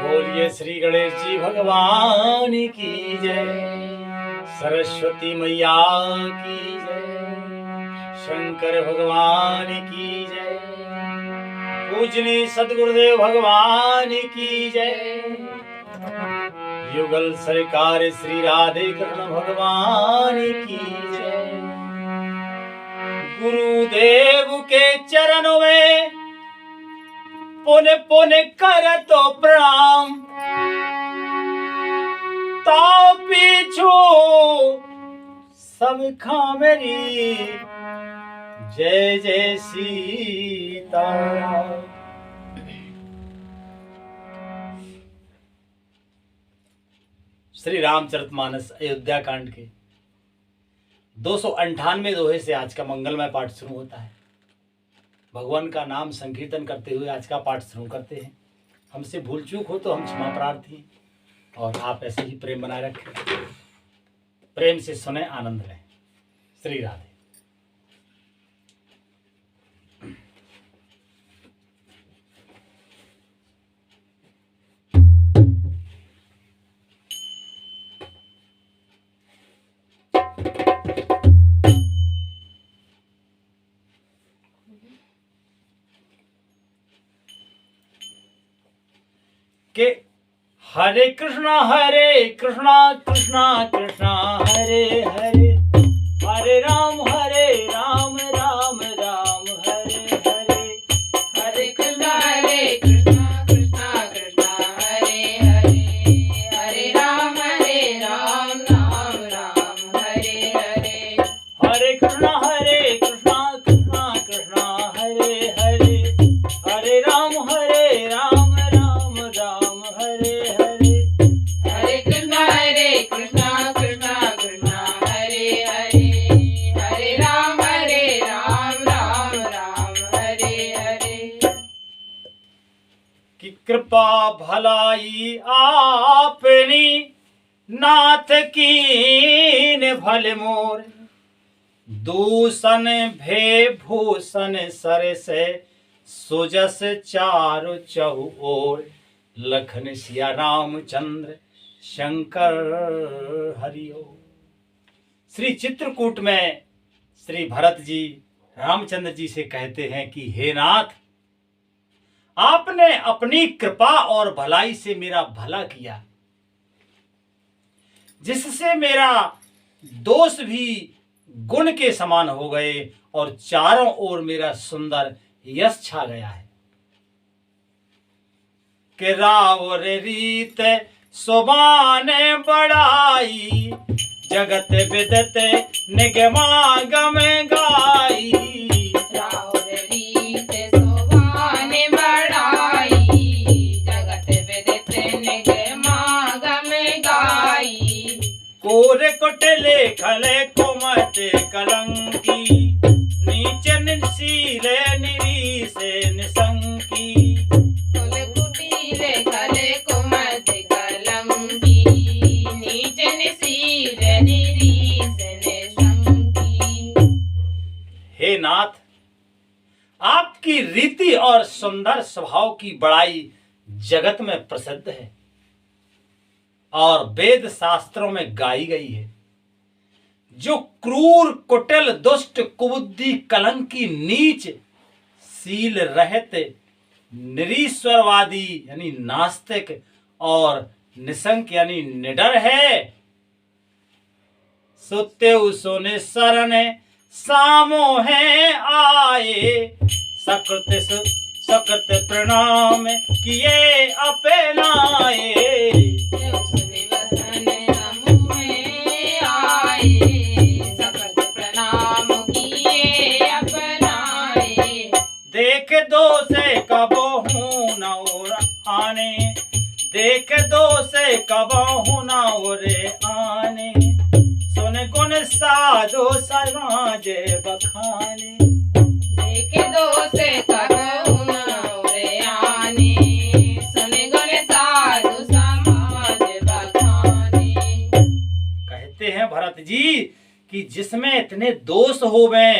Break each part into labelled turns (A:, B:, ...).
A: बोलिए श्री गणेश जी भगवान की जय, सरस्वती मैया की जय, शंकर भगवान की जय, पूजनीय सदगुरुदेव भगवान की जय। युगल सरकार श्री राधे कृष्ण भगवान की जय। गुरुदेव के चरणों में पुन पुन कर तो प्रणाम, ताओ पीछू सब खा मेरी जय जय सीता। श्री रामचरितमानस अयोध्या कांड के 298 दोहे से आज का मंगलमय पाठ शुरू होता है। भगवान का नाम संकीर्तन करते हुए आज का पाठ शुरू करते हैं। हमसे भूल चूक हो तो हम क्षमा प्रार्थी हैं, और आप ऐसे ही प्रेम बनाए रखें, प्रेम से सुने, आनंद लें। श्री राधे। के हरे कृष्णा कृष्णा कृष्णा हरे हरे, हरे राम राम राम हरे हरे।
B: हरे कृष्णा कृष्णा कृष्णा हरे हरे, हरे राम राम राम हरे हरे।
A: हरे कृष्णा कृष्णा कृष्णा हरे हरे, हरे राम राम राम हरे हरे।
B: हरे कृष्णा कृष्णा कृष्णा हरे हरे, हरे राम राम हरे हरे।
A: कि कृपा भलाई आपनी नाथ कीन भले मोर, दूषण भे भूषण सर से सुजस चारु चहु ओर। लखन सिया रामचंद्र शंकर हरिओ। श्री चित्रकूट में श्री भरत जी रामचंद्र जी से कहते हैं कि हे नाथ, आपने अपनी कृपा और भलाई से मेरा भला किया, जिससे मेरा दोष भी गुण के समान हो गए और चारों ओर मेरा सुंदर यश छा गया है। कि राव रे रीत सोबाने बढ़ाई, जगत विदत निगमागम गाई।
B: राव रीत सोबाने बढ़ाई, जगत विदित निगमागम गाई।
A: कोरे कोटले खले कोमत कलंकी, नीचे निशीले निरीसे निसंकी।
B: कुल कुटीले खले कुमत कलंकी, नीच निसीर निरीस निशंकी।
A: हे नाथ, आपकी रीति और सुंदर स्वभाव की बड़ाई जगत में प्रसिद्ध है और वेद शास्त्रों में गाई गई है। जो क्रूर कुटिल दुष्ट कुबुद्धि कलंकी नीच शील रहित निरीश्वरवादी यानी नास्तिक और निशंक यानी निडर है, सुत्ते सोने शरण सामो है आए। सकृत प्रणाम किए अपनाए।
B: सुनि वसन समूहे आए, सकल प्रणाम किए अपनाए।
A: देख दो से कबो हूँ न और आने, देख दो से कबो न और आने। सुन गुण साधो समाज बखाने,
B: देख दो से कबहु न ओरे आने। सुन गुण साधु समाज बखाने।
A: कहते हैं भरत जी कि जिसमें इतने दोष होवे,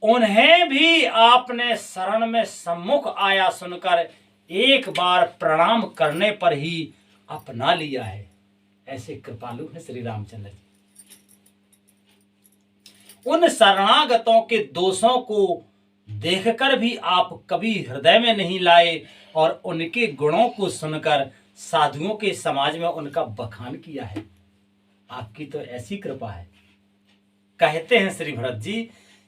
A: उन्हें भी आपने शरण में सम्मुख आया सुनकर एक बार प्रणाम करने पर ही अपना लिया है। ऐसे कृपालु हैं श्री रामचंद्र जी। उन शरणागतों के दोषों को देखकर भी आप कभी हृदय में नहीं लाए और उनके गुणों को सुनकर साधुओं के समाज में उनका बखान किया है। आपकी तो ऐसी कृपा है। कहते हैं श्री भरत जी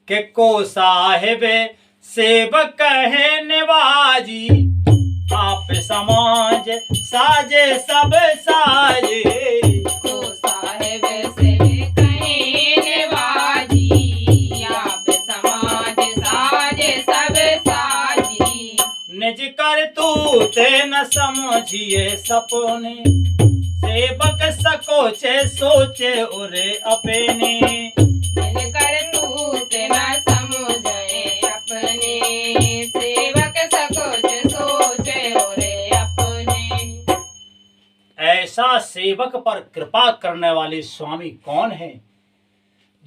A: कि को साहेब सेवक है निवाजी, आप समाज साजे सब साजे।
B: को साहेब से कहीं निवाजी, आप समाज साजे सब साजी।
A: निज कर तूते न समझिए सपने, सेवक सकोचे सोचे उरे अपने।
B: मिलकर तूत न समझे अपने, सेवक सकोच सोचे ओरे अपने।
A: ऐसा सेवक पर कृपा करने वाले स्वामी कौन है,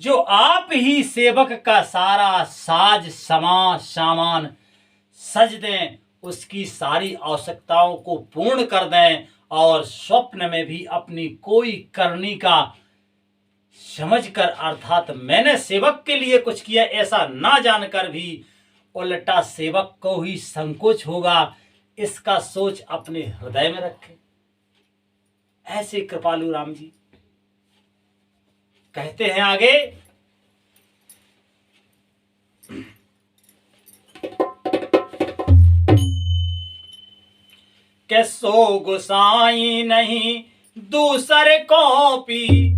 A: जो आप ही सेवक का सारा साज सामान सज दें, उसकी सारी आवश्यकताओं को पूर्ण कर दें और स्वप्न में भी अपनी कोई करनी का समझकर, अर्थात मैंने सेवक के लिए कुछ किया ऐसा ना जानकर भी उल्टा सेवक को ही संकोच होगा, इसका सोच अपने हृदय में रखें। ऐसे कृपालु राम जी कहते हैं आगे के सो गुसाई नहीं दूसरे को पी,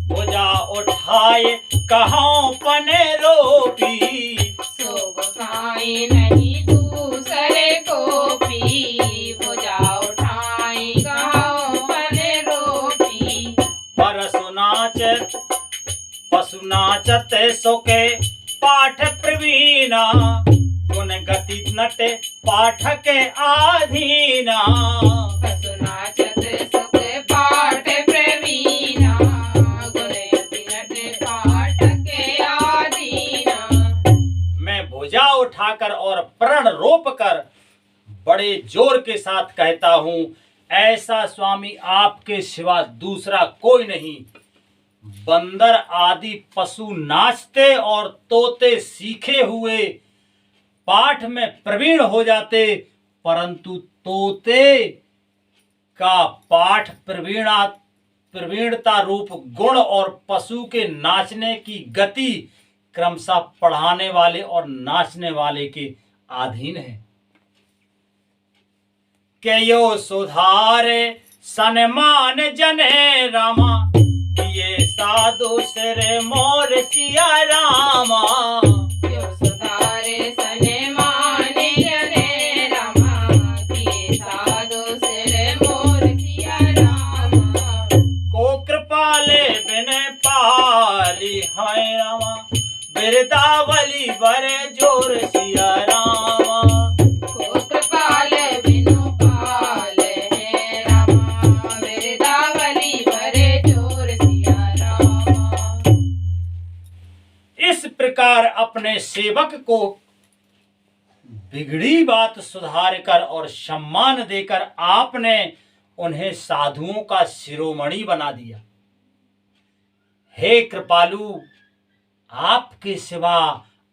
A: भुजा उठाए कहाँ पने रोपी।
B: सो गोसाई नहीं दूसरे को पी, भुजा उठाई गाँव बने रोटी।
A: पशु नाचत सोके पाठ प्रवीणा, गुण गति नटे पाठक आधीना।
B: पशु नाचत सुख पाठ प्रवीणा, गुण गति नटे पाठक आधीना।
A: मैं भुजा उठाकर और प्रण रोप कर बड़े जोर के साथ कहता हूं, ऐसा स्वामी आपके सिवा दूसरा कोई नहीं। बंदर आदि पशु नाचते और तोते सीखे हुए पाठ में प्रवीण हो जाते, परंतु तोते का पाठ प्रवीणता रूप गुण और पशु के नाचने की गति क्रमशः पढ़ाने वाले और नाचने वाले के अधीन है। के यो सुधारे सन्मान जने रामा, ये साधु सिर मोर सिया रामा।
B: यो सुधारे सने माने जने रामा, किए साधु सिर मोर सिया रामा।
A: को कृपाले बिन पाली है रामा, बिरदावली बरे जोर सिया रामा।
B: को कृपाल बिनु पाल है रामा, बिरदावली भरे जोर सिया रामा।
A: इस प्रकार अपने सेवक को बिगड़ी बात सुधार कर और सम्मान देकर आपने उन्हें साधुओं का शिरोमणि बना दिया। हे कृपालु, आपके सिवा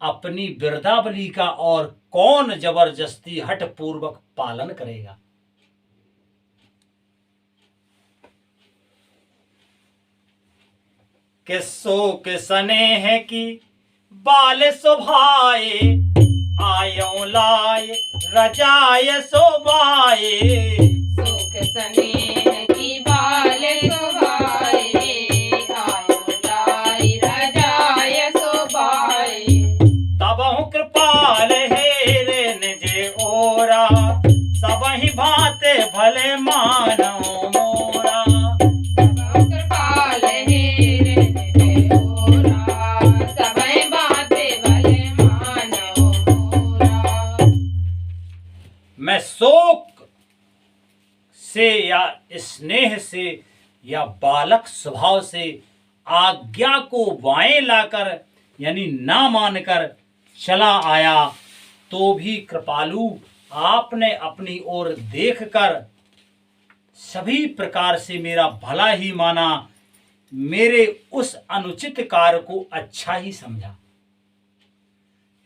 A: अपनी बिरदावली का और कौन जबरदस्ती हठ पूर्वक पालन करेगा। किसो किसने है कि बाल सुभाए, आयो लाए रजाय सोबाए।
B: सुख स्नेह की बाल सुभाए, आयो लाई रजाय सोबाए।
A: तबहु कृपाल हेरे निजे ओरा, सबहि भांते भले मानो मोरा।
B: तब कृपाल हेरे निजे ओरा, सबहि भांते भले मानो मोरा।
A: मैं शोक से या स्नेह से या बालक स्वभाव से आज्ञा को वाएं लाकर यानी ना मानकर चला आया, तो भी कृपालु आपने अपनी ओर देखकर सभी प्रकार से मेरा भला ही माना, मेरे उस अनुचित कार्य को अच्छा ही समझा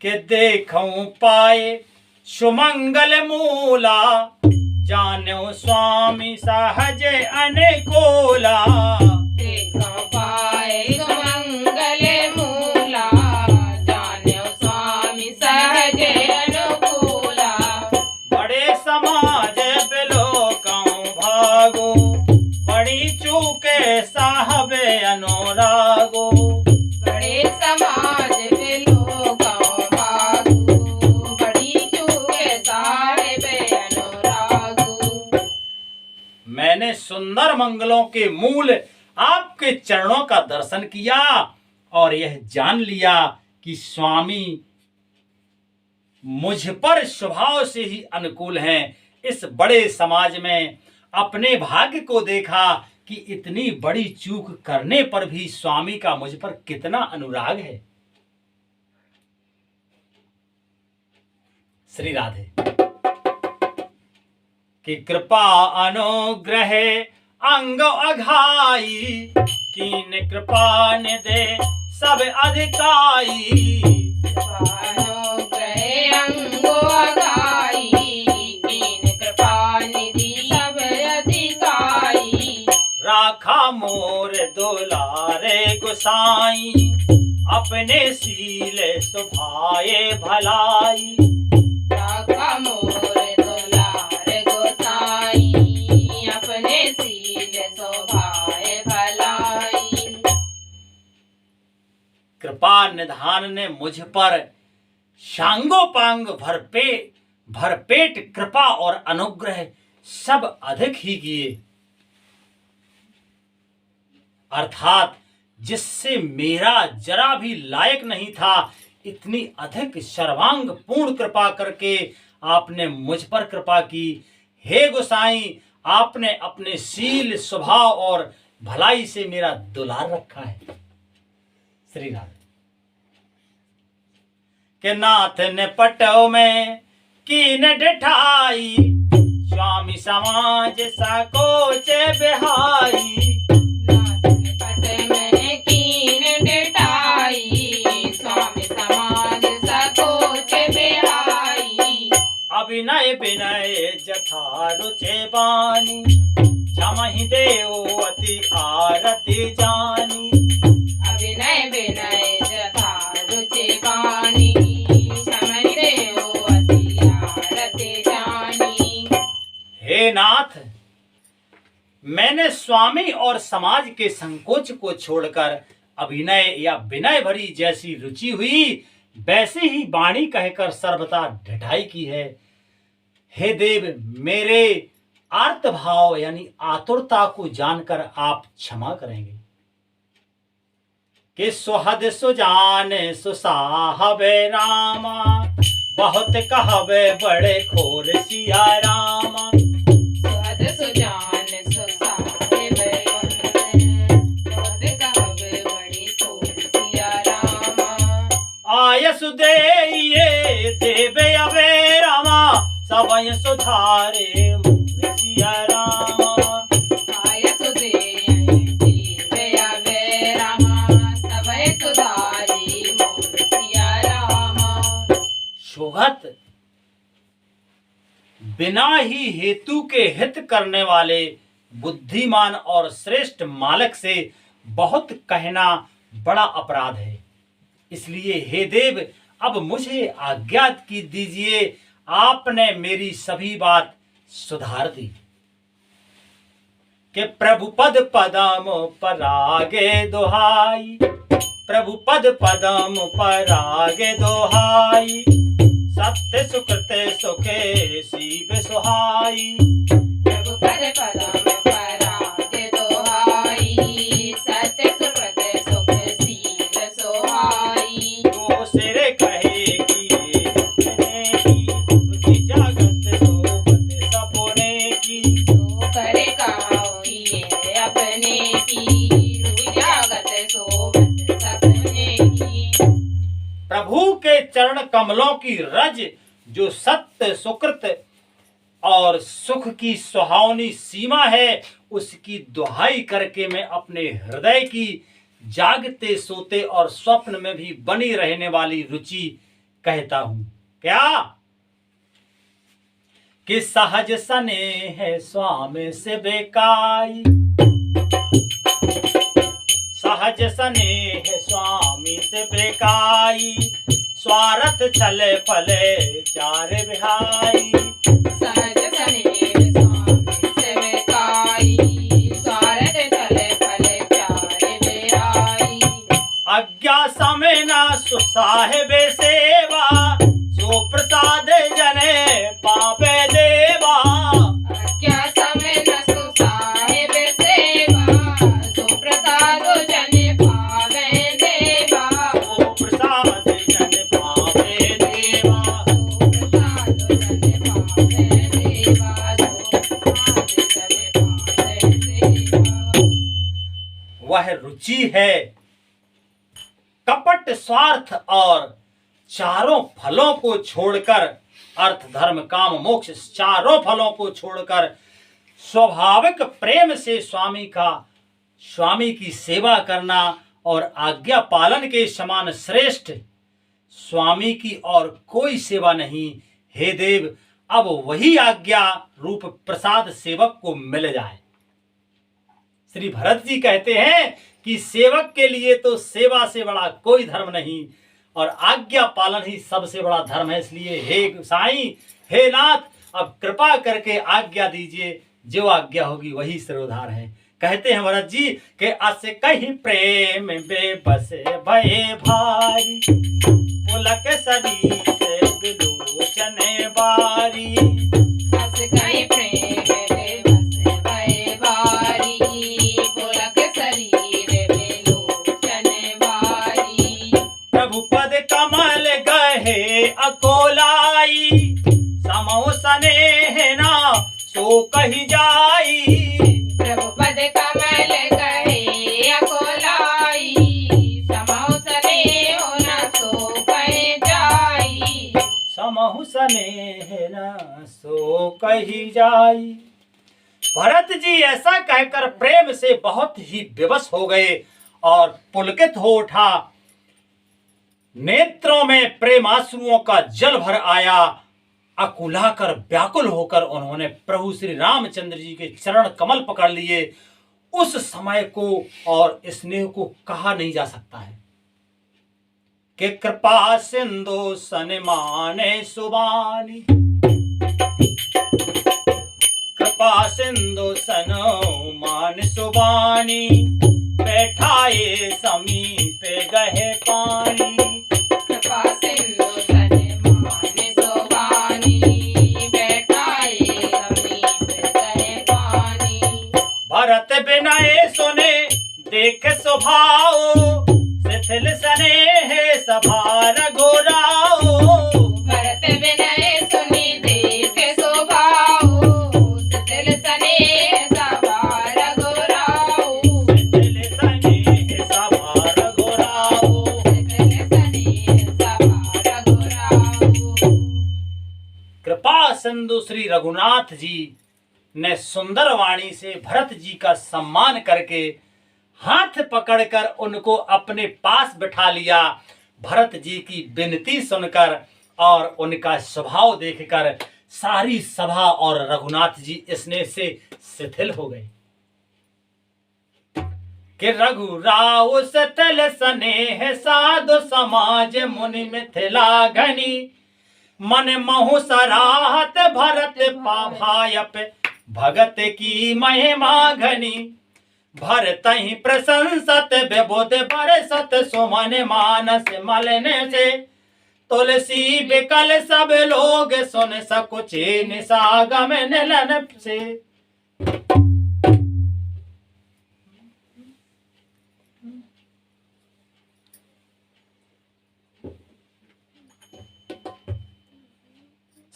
A: कि देखूं पाए सुमंगल मूला, जानो स्वामी सहज अनुकूला।
B: देखो पाए सुमंगल मूला, जानो स्वामी सहज अनुकूला।
A: बड़े समाज बिलोकं भागो, बड़ी चूके साहबे अनुरागो।
B: बड़े समाज में लोगों भागू, बड़ी चूके साहेब अनुरागू।
A: मैंने सुंदर मंगलों के मूल आपके चरणों का दर्शन किया और यह जान लिया कि स्वामी मुझ पर स्वभाव से ही अनुकूल हैं। इस बड़े समाज में अपने भाग्य को देखा कि इतनी बड़ी चूक करने पर भी स्वामी का मुझ पर कितना अनुराग है। श्री राधे। कि कृपा अनुग्रह अंग अघाई, कीन कृपा निधे सब अधिकाई।
B: अनुग्रह अंगो अगाई, कीन कृपा निधि सब अधिकाई।
A: राखा मोर दुलारे गुसाई, अपने सील सुभाए भलाई।
B: राखा मोर दुलार गोसाई, अपने सील शोभाए भलाई।
A: कृपा निधान ने मुझ पर शांगोपांग भरपेट कृपा और अनुग्रह सब अधिक ही किए, अर्थात जिससे मेरा जरा भी लायक नहीं था, इतनी अधिक सर्वांग पूर्ण कृपा करके आपने मुझ पर कृपा की। हे गोसाई, आपने अपने शील स्वभाव और भलाई से मेरा दुलार रखा है। श्री राधे। के नाथ ने पटो में कीन डिठाई, स्वामी समाज सकोच बिहाई।
B: नाथ ने पट में कीन डिठाई, स्वामी समाज सकोच बिहाई।
A: अभिनय विनय जथा रुचे बानी, क्षमहि देव अति आरती जानी।
B: अभिनय विनय जथा रुचि बानी, समय देव अति आरती जानी।
A: हे नाथ, मैंने स्वामी और समाज के संकोच को छोड़कर अभिनय या विनय भरी जैसी रुचि हुई, वैसे ही वाणी कहकर सर्वथा ढिठाई की है। हे देव, मेरे आर्त भाव यानी आतुरता को जानकर आप क्षमा करेंगे। कि सुहद सुजान सुसाहबे रामा, बहुत कहबे बड़े खोर सिया रामा।
B: सुहद सुजान सुसाहिब वंदन, बहुत कहबे बड़ी खोर सिया रामा।
A: आयसु देइए देवे अबे रामा, सबय सुधारे मोर सिया रामा।
B: आयसु देवे अबे रामा, सबय सुधारी मोर सिया रामा।
A: सुहत बिना ही हेतु के हित करने वाले बुद्धिमान और श्रेष्ठ मालक से बहुत कहना बड़ा अपराध है। इसलिए हे देव, अब मुझे आज्ञा की दीजिए। आपने मेरी सभी बात सुधार दी। कि प्रभु पद पदम परागे दोहाई, प्रभु पद पदम परागे दोहाई। सत्य सुकृते सुखे सीब सुहाई।
B: प्रभु पद पदम परागे दोहाई, सत्य सुकृत सुख सील सोहाई।
A: तो सिरे कहे कि अपने की, रुचि जागत सोबत सपने की।
B: तो करे कहो ये अपने की, रुचि जागत सोबत सपने की।
A: प्रभु के चरण कमलों की रज जो सत्य सुकृत और सुख की सुहावनी सीमा है, उसकी दुहाई करके मैं अपने हृदय की जागते सोते और स्वप्न में भी बनी रहने वाली रुचि कहता हूं। क्या कि सहज स्नेह स्वामी से बेकाई, सहज स्नेह स्वामी से बेकाई, स्वार्थ छले फले चार बिहाई।
B: सहज स्नेह स्वामी से बेकाई, स्वार्थ छले फले चार बिहाई।
A: आज्ञा समय न सुसाहेबे सेवा, सो प्रसाद जने पापे देवा।
B: क्या समय न सुसाहेब सेवा, सुप्रसाद जन पावे देवा।
A: सो प्रसाद जन पापे देवा।
B: सुप्रसाद जन पावे देवा, सुप्रसाद जन पावे देवा।
A: वह रुचि है कपट स्वार्थ और चारों फलों को छोड़कर, अर्थ धर्म काम मोक्ष चारों फलों को छोड़कर स्वाभाविक प्रेम से स्वामी की सेवा करना और आज्ञा पालन के समान श्रेष्ठ स्वामी की और कोई सेवा नहीं। हे देव, अब वही आज्ञा रूप प्रसाद सेवक को मिल जाए। श्री भरत जी कहते हैं कि सेवक के लिए तो सेवा से बड़ा कोई धर्म नहीं और आज्ञा पालन ही सबसे बड़ा धर्म है। इसलिए हे साईं, हे नाथ, अब कृपा करके आज्ञा दीजिए, जो आज्ञा होगी वही सिरोधार है। कहते हैं भरत जी कि अस कहीं प्रेम बेबस भये भारी, पुलक सरी से विलोचन बारी।
B: अस कहीं प्रेम बेबस भये भारी, पुलक शरीर विलोचन बारी।
A: प्रभु पद कमल गहे अकोलाई, समो स्नेह ना सो कही जाई।
B: प्रभु पद कमल कहे अकोलाई, समौ स्नेह न सो कहे जाई।
A: समहु स्नेह न सो कही जाई। भरत जी ऐसा कहकर प्रेम से बहुत ही विवश हो गए और पुलकित हो उठा। नेत्रों में प्रेमाश्रुओं का जल भर आया। अकुलाकर व्याकुल होकर उन्होंने प्रभु श्री रामचंद्र जी के चरण कमल पकड़ लिए। उस समय को और स्नेह को कहा नहीं जा सकता है कि कृपा सिंधु सनमाने सुबानी, कृपा सिंधु सनमान सुबानी, बैठाए समीप गहे पानी।
B: कृपा सिंधु सनमान सुबानी, बैठाए समीप गहे पानी।
A: भरत बिनय सुने देख स्वभाव, शिथिल स्नेह सभा रघुराओ।
B: भरत विनय सुनि देख स्वभाव, शिथिल स्नेह सभा रघुराऊ।
A: शिथिल स्नेह सभा रघुराओ।
B: शिथिल स्नेह सभा रघुराऊ।
A: कृपा सिंधु श्री रघुनाथ जी ने सुंदर वाणी से भरत जी का सम्मान करके हाथ पकड़कर उनको अपने पास बिठा लिया। भरत जी की विनती सुनकर और उनका स्वभाव देखकर सारी सभा और रघुनाथ जी स्नेह से शिथिल हो गए कि रघुराव शिथिल स्नेह साधु समाज मुनि मिथिला घनी, मन महु सराहत भरत पाभायप भगत की महिमा घनी। भरतहि प्रशंसत विबुध बरसत सुमन मानस मलने से, तुलसी बिकल सब लोग सुन सकुचे निसागम निलन से।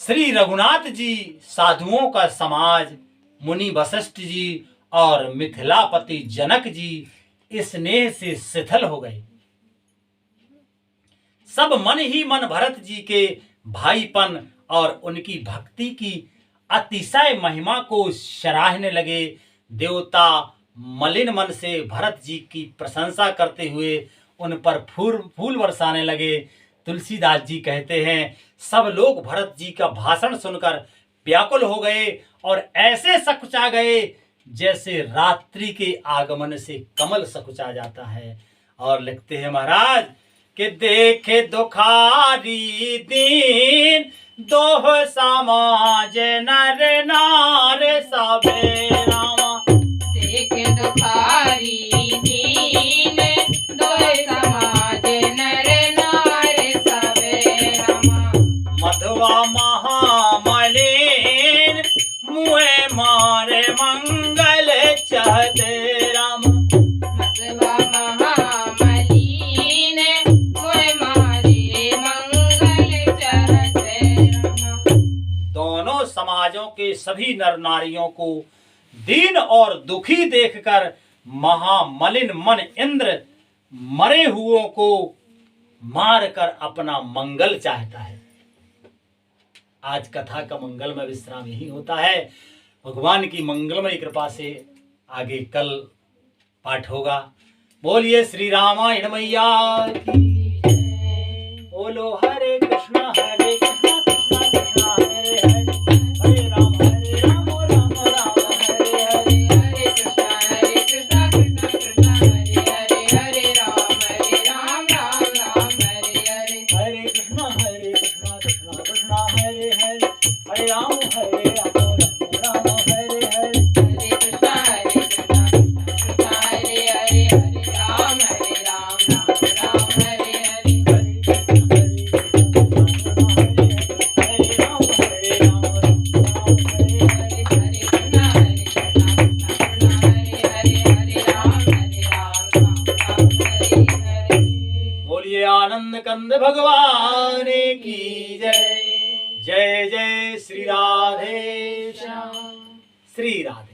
A: श्री रघुनाथ जी, साधुओं का समाज, मुनि वशिष्ठ जी और मिथिलापति जनक जी स्नेह से शिथिल हो गए। सब मन ही मन भरत जी के भाईपन और उनकी भक्ति की अतिशय महिमा को सराहने लगे। देवता मलिन मन से भरत जी की प्रशंसा करते हुए उन पर फूल बरसाने लगे। तुलसीदास जी कहते हैं, सब लोग भरत जी का भाषण सुनकर व्याकुल हो गए और ऐसे सकुचा गए जैसे रात्रि के आगमन से कमल सकुचा जाता है। और लिखते हैं महाराज कि देखे दुखारी दीन दोह समाज नर नार सबे रामा।
B: देखे दुखारी दीन दोह समाज नर नार सबे रामा।
A: मधवा महामलिन मुए मारे मंगल चाहते राम।
B: मधवा महामलिन मुए मारे मंगल चाहते रामा।
A: दोनों समाजों के सभी नर नारियों को दीन और दुखी देखकर महामलिन मन इंद्र मरे हुओं को मारकर अपना मंगल चाहता है। आज कथा का मंगलमय विश्राम यही होता है। भगवान की मंगलमय कृपा से आगे कल पाठ होगा। बोलिए श्री रामायण मैया की जय। बोलो हरे कृष्णा कृष्णा कृष्णा हरे हरे, हरे राम राम राम हरे हरे।
B: हरे कृष्णा कृष्णा कृष्णा हरे हरे, हरे राम राम हरे हरे।
A: हरे कृष्णा कृष्णा कृष्णा हरे हरे, हरे राम राम हरे हरे।
B: हरे कृष्णा कृष्णा कृष्णा हरे हरे, हरे राम राम हरे हरे।
A: बोलिए आनंद कंद भगवान की जय। जय जय श्री राधे श्याम। श्री राधे।